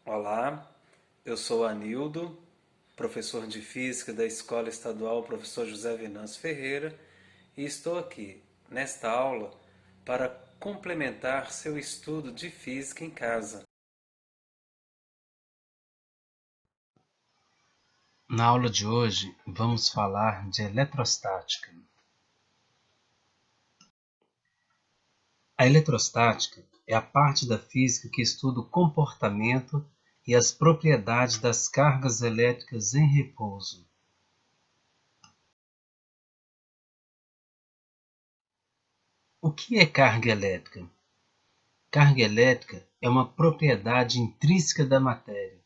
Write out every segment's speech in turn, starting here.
Olá, eu sou Anildo, professor de Física da Escola Estadual Professor José Venâncio Ferreira, e estou aqui, nesta aula, para complementar seu estudo de Física em casa. Na aula de hoje, vamos falar de eletrostática. A eletrostática é a parte da física que estuda o comportamento e as propriedades das cargas elétricas em repouso. O que é carga elétrica? Carga elétrica é uma propriedade intrínseca da matéria,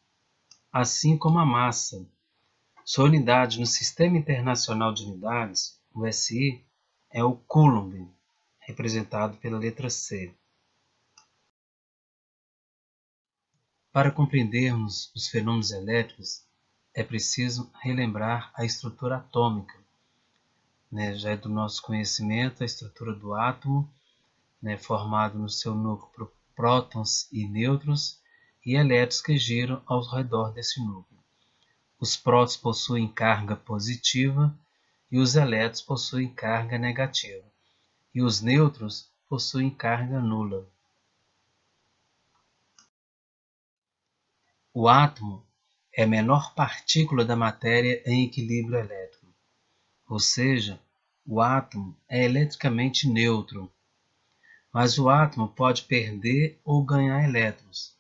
assim como a massa. Sua unidade no Sistema Internacional de Unidades, o SI, é o Coulomb, representado pela letra C. Para compreendermos os fenômenos elétricos, é preciso relembrar a estrutura atômica. Já é do nosso conhecimento a estrutura do átomo, formado no seu núcleo por prótons e nêutrons, e elétrons que giram ao redor desse núcleo. Os prótons possuem carga positiva e os elétrons possuem carga negativa, e os nêutrons possuem carga nula. O átomo é a menor partícula da matéria em equilíbrio elétrico, ou seja, o átomo é eletricamente neutro, mas o átomo pode perder ou ganhar elétrons.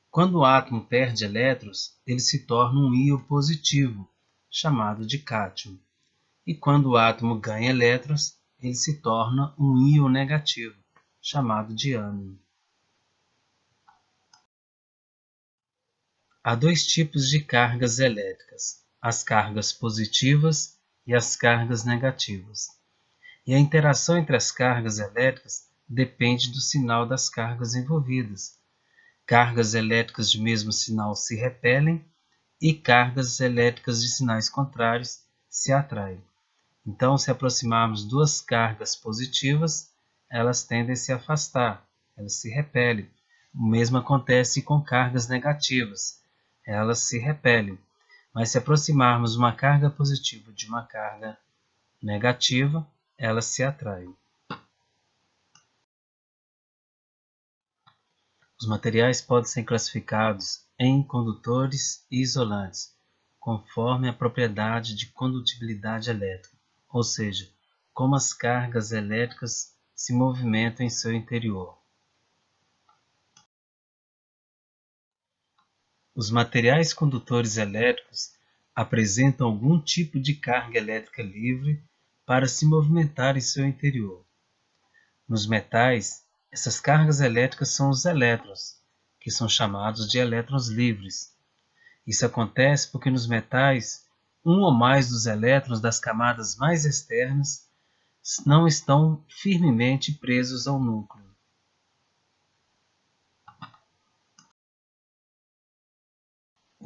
Quando o átomo perde elétrons, ele se torna um íon positivo, chamado de cátion, e quando o átomo ganha elétrons, ele se torna um íon negativo, chamado de ânion. Há dois tipos de cargas elétricas, as cargas positivas e as cargas negativas. E a interação entre as cargas elétricas depende do sinal das cargas envolvidas. Cargas elétricas de mesmo sinal se repelem e cargas elétricas de sinais contrários se atraem. Então, se aproximarmos duas cargas positivas, elas tendem a se afastar, elas se repelem. O mesmo acontece com cargas negativas, elas se repelem. Mas se aproximarmos uma carga positiva de uma carga negativa, elas se atraem. Os materiais podem ser classificados em condutores e isolantes, conforme a propriedade de condutibilidade elétrica, ou seja, como as cargas elétricas se movimentam em seu interior. Os materiais condutores elétricos apresentam algum tipo de carga elétrica livre para se movimentar em seu interior. Nos metais, essas cargas elétricas são os elétrons, que são chamados de elétrons livres. Isso acontece porque nos metais, um ou mais dos elétrons das camadas mais externas não estão firmemente presos ao núcleo.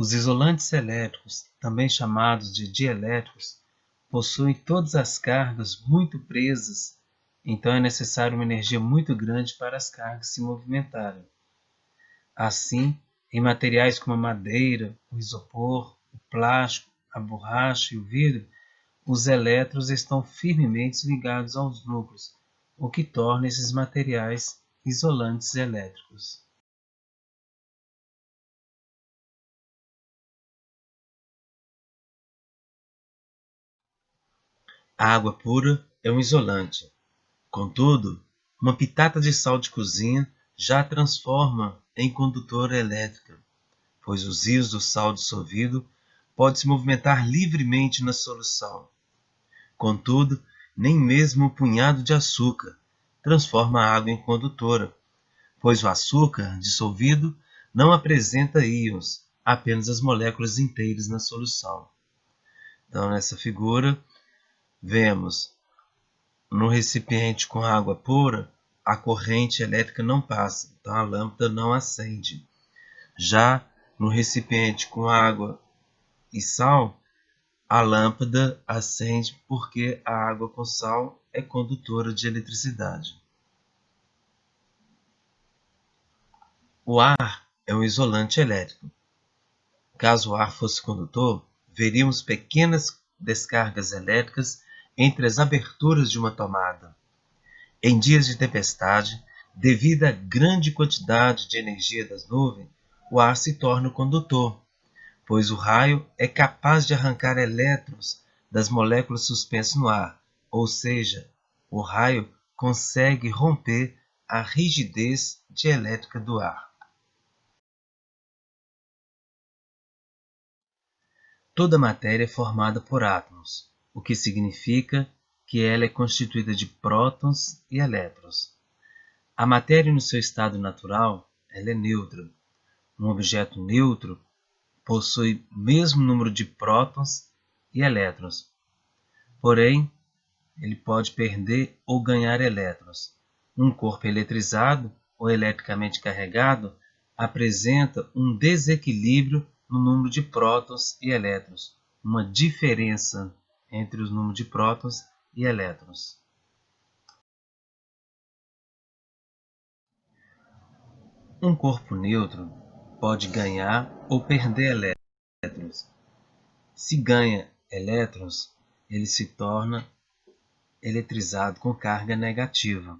Os isolantes elétricos, também chamados de dielétricos, possuem todas as cargas muito presas, então é necessário uma energia muito grande para as cargas se movimentarem. Assim, em materiais como a madeira, o isopor, o plástico, a borracha e o vidro, os elétrons estão firmemente ligados aos núcleos, o que torna esses materiais isolantes elétricos. A água pura é um isolante. Contudo, uma pitada de sal de cozinha já a transforma em condutora elétrica, pois os íons do sal dissolvido podem se movimentar livremente na solução. Contudo, nem mesmo um punhado de açúcar transforma a água em condutora, pois o açúcar dissolvido não apresenta íons, apenas as moléculas inteiras na solução. Então, nessa figura, vemos no recipiente com água pura, a corrente elétrica não passa, então a lâmpada não acende. Já no recipiente com água e sal, a lâmpada acende porque a água com sal é condutora de eletricidade. O ar é um isolante elétrico. Caso o ar fosse condutor, veríamos pequenas descargas elétricas entre as aberturas de uma tomada. Em dias de tempestade, devido à grande quantidade de energia das nuvens, o ar se torna o condutor, pois o raio é capaz de arrancar elétrons das moléculas suspensas no ar, ou seja, o raio consegue romper a rigidez dielétrica do ar. Toda matéria é formada por átomos, o que significa que ela é constituída de prótons e elétrons. A matéria, no seu estado natural, ela é neutra. Um objeto neutro possui o mesmo número de prótons e elétrons, porém, ele pode perder ou ganhar elétrons. Um corpo eletrizado ou eletricamente carregado apresenta um desequilíbrio no número de prótons e elétrons, uma diferença entre os números de prótons e elétrons. Um corpo neutro pode ganhar ou perder elétrons. Se ganha elétrons, ele se torna eletrizado com carga negativa.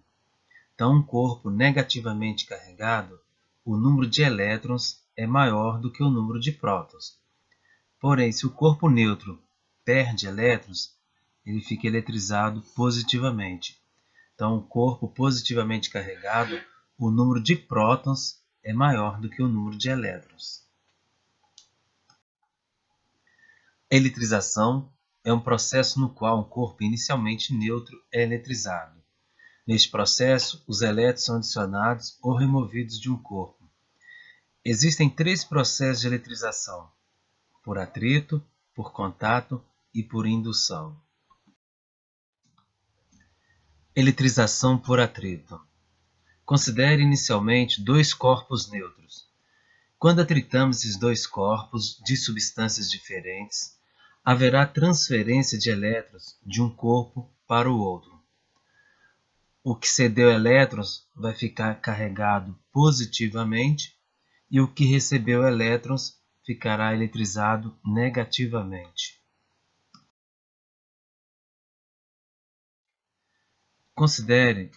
Então, um corpo negativamente carregado, o número de elétrons é maior do que o número de prótons. Porém, se o corpo neutro perde elétrons, ele fica eletrizado positivamente. Então, o corpo positivamente carregado, o número de prótons é maior do que o número de elétrons. A eletrização é um processo no qual um corpo inicialmente neutro é eletrizado. Neste processo, os elétrons são adicionados ou removidos de um corpo. Existem 3 processos de eletrização: por atrito, por contato e por indução. Eletrização por atrito. Considere inicialmente 2 corpos neutros. Quando atritamos esses 2 corpos de substâncias diferentes, haverá transferência de elétrons de um corpo para o outro. O que cedeu elétrons vai ficar carregado positivamente e o que recebeu elétrons ficará eletrizado negativamente. Considere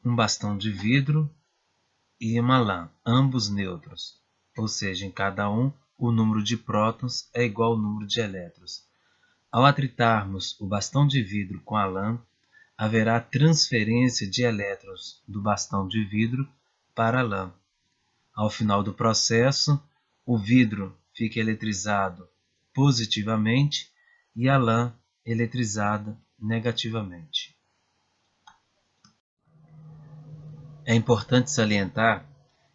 um bastão de vidro e uma lã, ambos neutros, ou seja, em cada um o número de prótons é igual ao número de elétrons. Ao atritarmos o bastão de vidro com a lã, haverá transferência de elétrons do bastão de vidro para a lã. Ao final do processo, o vidro fica eletrizado positivamente e a lã eletrizada negativamente. É importante salientar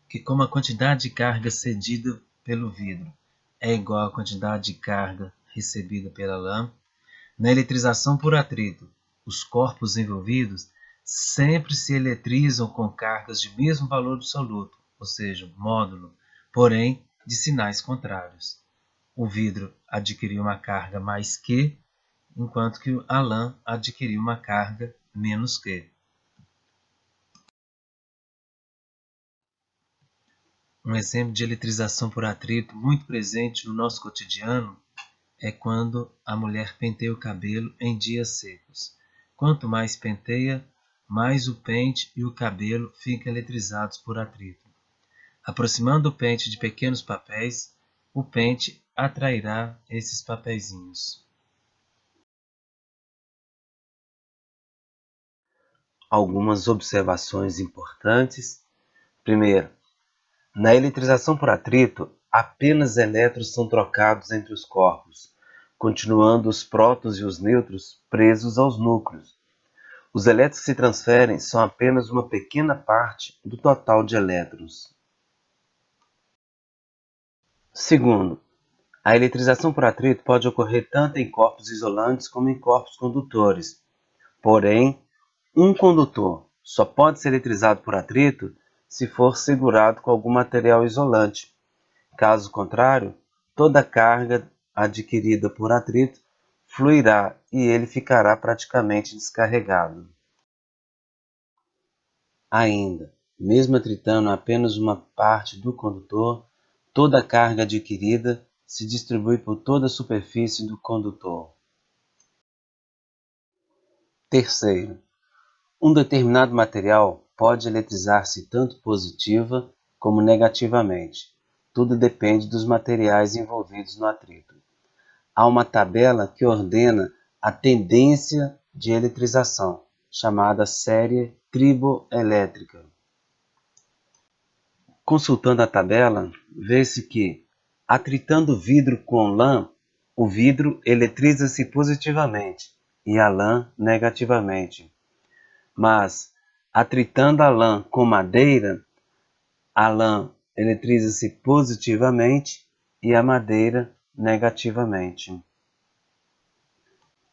que, como a quantidade de carga cedida pelo vidro é igual à quantidade de carga recebida pela lã, na eletrização por atrito, os corpos envolvidos sempre se eletrizam com cargas de mesmo valor absoluto, ou seja, módulo, porém de sinais contrários. O vidro adquiriu uma carga mais Q, enquanto que a lã adquiriu uma carga menos Q. Um exemplo de eletrização por atrito muito presente no nosso cotidiano é quando a mulher penteia o cabelo em dias secos. Quanto mais penteia, mais o pente e o cabelo ficam eletrizados por atrito. Aproximando o pente de pequenos papéis, o pente atrairá esses papeizinhos. Algumas observações importantes. Primeiro, na eletrização por atrito, apenas elétrons são trocados entre os corpos, continuando os prótons e os nêutrons presos aos núcleos. Os elétrons que se transferem são apenas uma pequena parte do total de elétrons. Segundo, a eletrização por atrito pode ocorrer tanto em corpos isolantes como em corpos condutores. Porém, um condutor só pode ser eletrizado por atrito se for segurado com algum material isolante. Caso contrário, toda a carga adquirida por atrito fluirá e ele ficará praticamente descarregado. Ainda, mesmo atritando apenas uma parte do condutor, Toda a carga adquirida se distribui por toda a superfície do condutor. Terceiro, um determinado material pode eletrizar-se tanto positiva como negativamente. Tudo depende dos materiais envolvidos no atrito. Há uma tabela que ordena a tendência de eletrização, chamada série triboelétrica. Consultando a tabela, vê-se que, atritando vidro com lã, o vidro eletriza-se positivamente e a lã negativamente. Mas, atritando a lã com madeira, a lã eletriza-se positivamente e a madeira negativamente.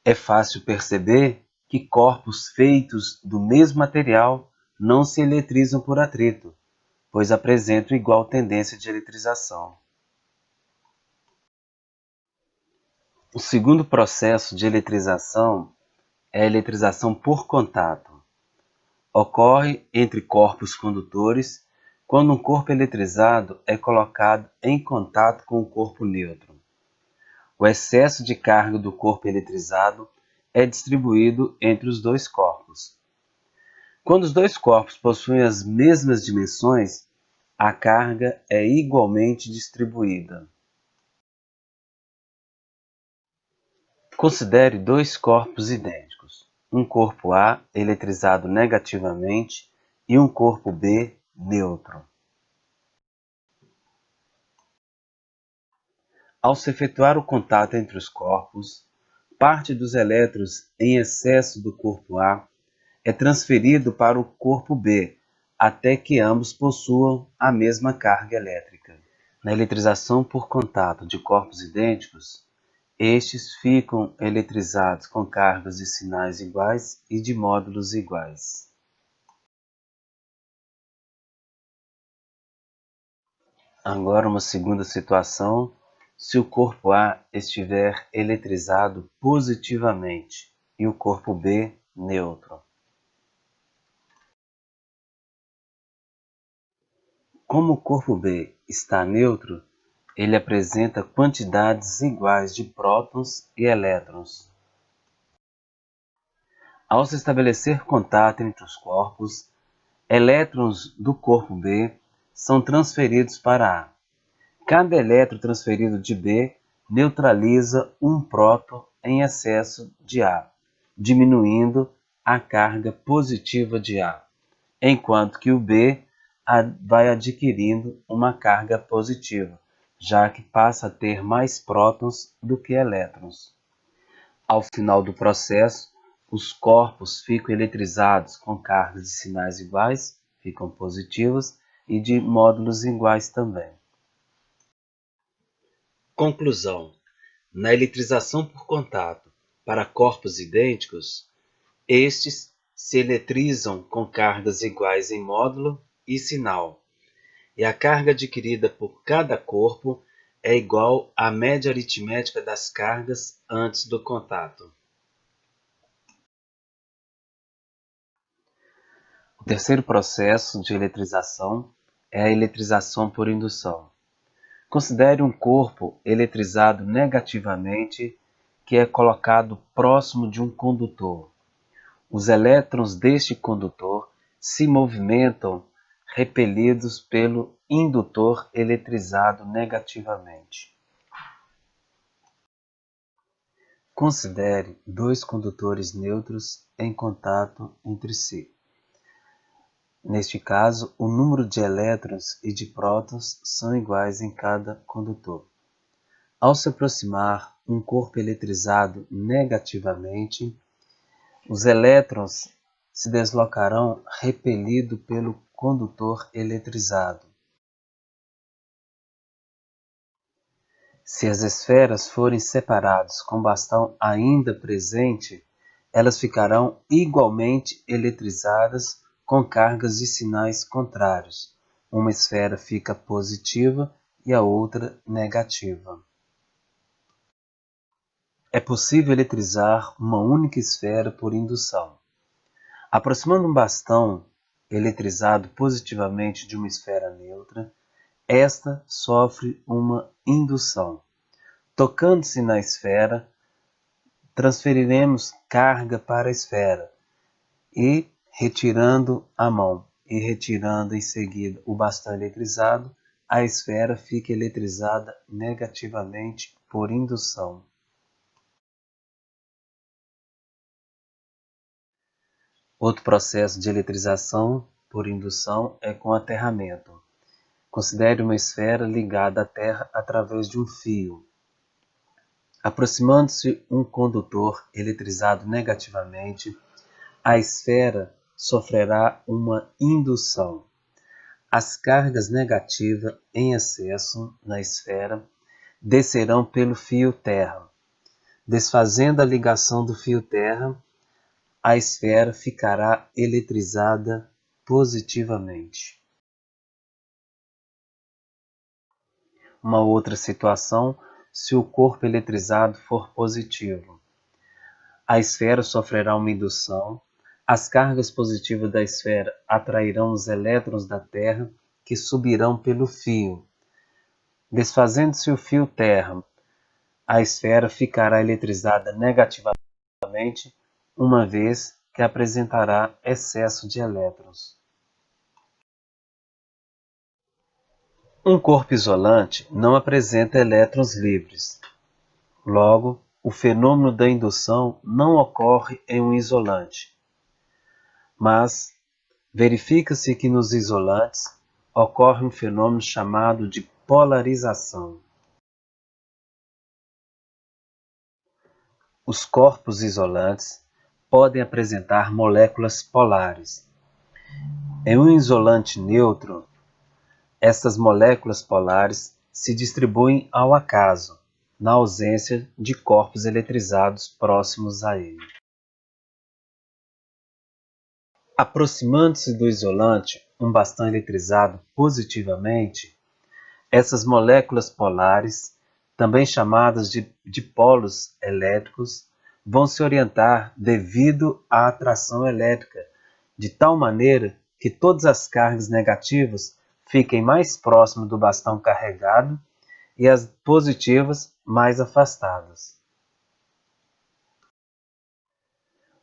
É fácil perceber que corpos feitos do mesmo material não se eletrizam por atrito, pois apresentam igual tendência de eletrização. O segundo processo de eletrização é a eletrização por contato. Ocorre entre corpos condutores quando um corpo eletrizado é colocado em contato com um corpo neutro. O excesso de carga do corpo eletrizado é distribuído entre os dois corpos. Quando os dois corpos possuem as mesmas dimensões, a carga é igualmente distribuída. Considere dois corpos idênticos, um corpo A eletrizado negativamente e um corpo B neutro. Ao se efetuar o contato entre os corpos, parte dos elétrons em excesso do corpo A é transferido para o corpo B, até que ambos possuam a mesma carga elétrica. Na eletrização por contato de corpos idênticos, estes ficam eletrizados com cargas de sinais iguais e de módulos iguais. Agora uma segunda situação, se o corpo A estiver eletrizado positivamente e o corpo B neutro. Como o corpo B está neutro, ele apresenta quantidades iguais de prótons e elétrons. Ao se estabelecer contato entre os corpos, elétrons do corpo B são transferidos para A. Cada elétron transferido de B neutraliza um próton em excesso de A, diminuindo a carga positiva de A, enquanto que o B vai adquirindo uma carga positiva, já que passa a ter mais prótons do que elétrons. Ao final do processo, os corpos ficam eletrizados com cargas de sinais iguais, ficam positivas, e de módulos iguais também. Conclusão: na eletrização por contato para corpos idênticos, estes se eletrizam com cargas iguais em módulo e sinal, e a carga adquirida por cada corpo é igual à média aritmética das cargas antes do contato. O terceiro processo de eletrização é a eletrização por indução. Considere um corpo eletrizado negativamente que é colocado próximo de um condutor. Os elétrons deste condutor se movimentam repelidos pelo indutor eletrizado negativamente. Considere dois condutores neutros em contato entre si. Neste caso, o número de elétrons e de prótons são iguais em cada condutor. Ao se aproximar um corpo eletrizado negativamente, os elétrons se deslocarão repelido pelo condutor eletrizado. Se as esferas forem separadas com bastão ainda presente, elas ficarão igualmente eletrizadas com cargas de sinais contrários. Uma esfera fica positiva e a outra negativa. É possível eletrizar uma única esfera por indução. Aproximando um bastão eletrizado positivamente de uma esfera neutra, esta sofre uma indução. Tocando-se na esfera, transferiremos carga para a esfera e retirando a mão e retirando em seguida o bastão eletrizado, a esfera fica eletrizada negativamente por indução. Outro processo de eletrização por indução é com aterramento. Considere uma esfera ligada à Terra através de um fio. Aproximando-se um condutor eletrizado negativamente, a esfera sofrerá uma indução. As cargas negativas em excesso na esfera descerão pelo fio terra. Desfazendo a ligação do fio terra, a esfera ficará eletrizada positivamente. Uma outra situação, se o corpo eletrizado for positivo. A esfera sofrerá uma indução, as cargas positivas da esfera atrairão os elétrons da Terra que subirão pelo fio. Desfazendo-se o fio terra, a esfera ficará eletrizada negativamente, uma vez que apresentará excesso de elétrons. Um corpo isolante não apresenta elétrons livres. Logo, o fenômeno da indução não ocorre em um isolante. Mas verifica-se que nos isolantes ocorre um fenômeno chamado de polarização. Os corpos isolantes podem apresentar moléculas polares. Em um isolante neutro, essas moléculas polares se distribuem ao acaso, na ausência de corpos eletrizados próximos a ele. Aproximando-se do isolante um bastão eletrizado positivamente, essas moléculas polares, também chamadas de dipolos elétricos, vão se orientar devido à atração elétrica, de tal maneira que todas as cargas negativas fiquem mais próximas do bastão carregado e as positivas mais afastadas.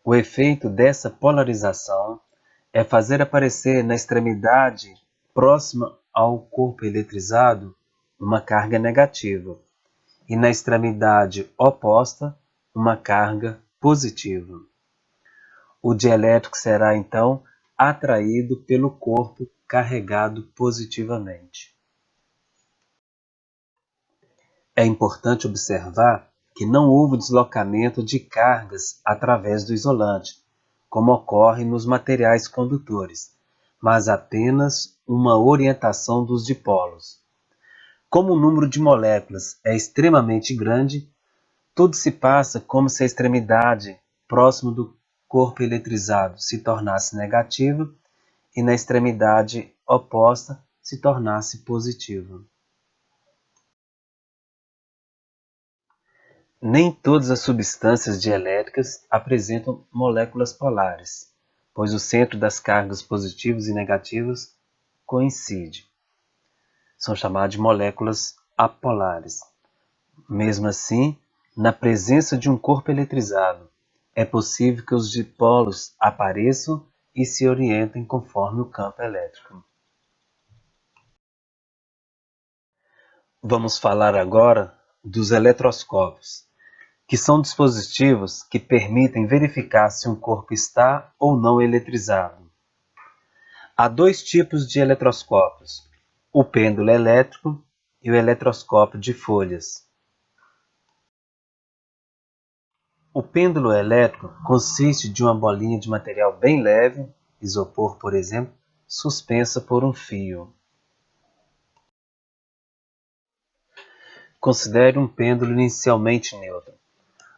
O efeito dessa polarização é fazer aparecer na extremidade próxima ao corpo eletrizado uma carga negativa e na extremidade oposta uma carga positiva. O dielétrico será então atraído pelo corpo carregado positivamente. É importante observar que não houve deslocamento de cargas através do isolante, como ocorre nos materiais condutores, mas apenas uma orientação dos dipolos. Como o número de moléculas é extremamente grande, tudo se passa como se a extremidade próxima do corpo eletrizado se tornasse negativa e na extremidade oposta se tornasse positiva. Nem todas as substâncias dielétricas apresentam moléculas polares, pois o centro das cargas positivas e negativas coincide. São chamadas de moléculas apolares. Mesmo assim, na presença de um corpo eletrizado, é possível que os dipolos apareçam e se orientem conforme o campo elétrico. Vamos falar agora dos eletroscópios, que são dispositivos que permitem verificar se um corpo está ou não eletrizado. Há dois tipos de eletroscópios, o pêndulo elétrico e o eletroscópio de folhas. O pêndulo elétrico consiste de uma bolinha de material bem leve, isopor, por exemplo, suspensa por um fio. Considere um pêndulo inicialmente neutro.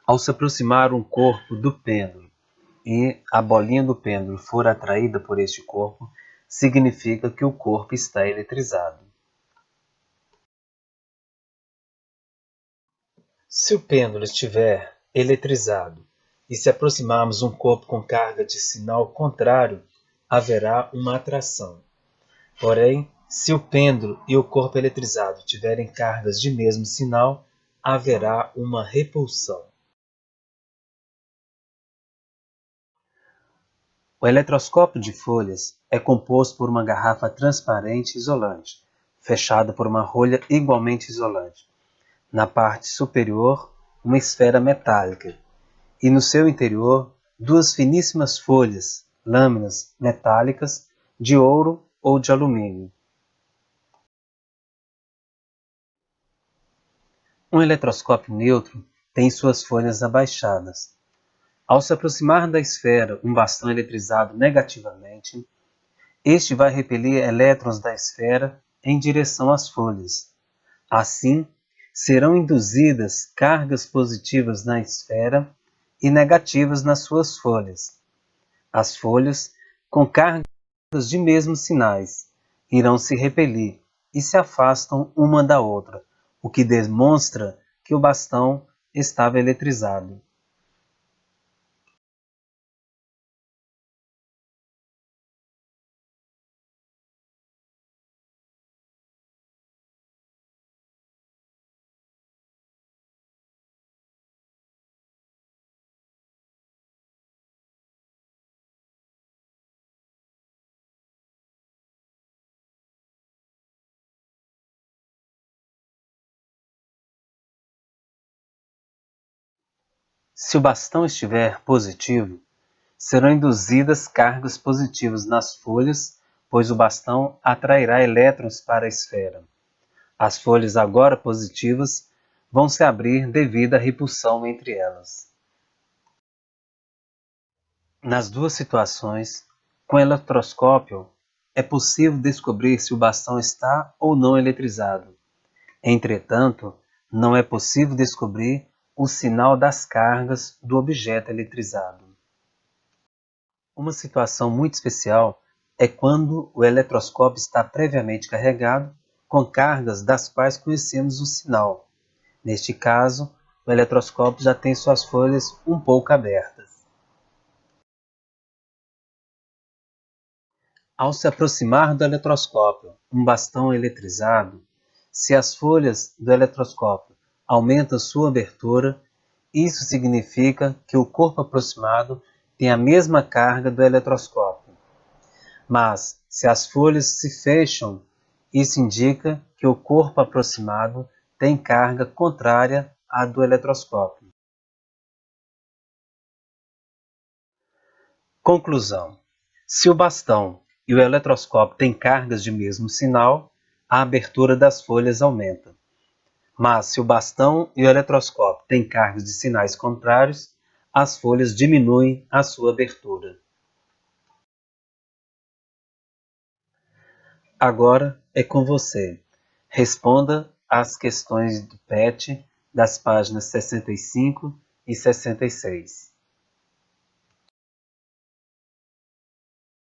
Ao se aproximar um corpo do pêndulo e a bolinha do pêndulo for atraída por este corpo, significa que o corpo está eletrizado. Se o pêndulo estiver eletrizado e se aproximarmos um corpo com carga de sinal contrário, haverá uma atração. Porém, Se o pêndulo e o corpo eletrizado tiverem cargas de mesmo sinal, haverá uma repulsão. O eletroscópio de folhas é composto por uma garrafa transparente isolante, fechada por uma rolha igualmente isolante. Na parte superior, uma esfera metálica, e no seu interior, duas finíssimas folhas, lâminas metálicas, de ouro ou de alumínio. Um eletroscópio neutro tem suas folhas abaixadas. Ao se aproximar da esfera um bastão eletrizado negativamente, este vai repelir elétrons da esfera em direção às folhas. Assim, serão induzidas cargas positivas na esfera e negativas nas suas folhas. As folhas, com cargas de mesmos sinais, irão se repelir e se afastam uma da outra, o que demonstra que o bastão estava eletrizado. Se o bastão estiver positivo, serão induzidas cargas positivas nas folhas, pois o bastão atrairá elétrons para a esfera. As folhas agora positivas vão se abrir devido à repulsão entre elas. Nas duas situações, com eletroscópio, é possível descobrir se o bastão está ou não eletrizado. Entretanto, não é possível descobrir o sinal das cargas do objeto eletrizado. Uma situação muito especial é quando o eletroscópio está previamente carregado com cargas das quais conhecemos o sinal. Neste caso, o eletroscópio já tem suas folhas um pouco abertas. Ao se aproximar do eletroscópio um bastão eletrizado, se as folhas do eletroscópio aumentam sua abertura, isso significa que o corpo aproximado tem a mesma carga do eletroscópio. Mas, se as folhas se fecham, isso indica que o corpo aproximado tem carga contrária à do eletroscópio. Conclusão: se o bastão e o eletroscópio têm cargas de mesmo sinal, a abertura das folhas aumenta. Mas se o bastão e o eletroscópio têm cargas de sinais contrários, as folhas diminuem a sua abertura. Agora é com você. Responda às questões do PET das páginas 65 e 66.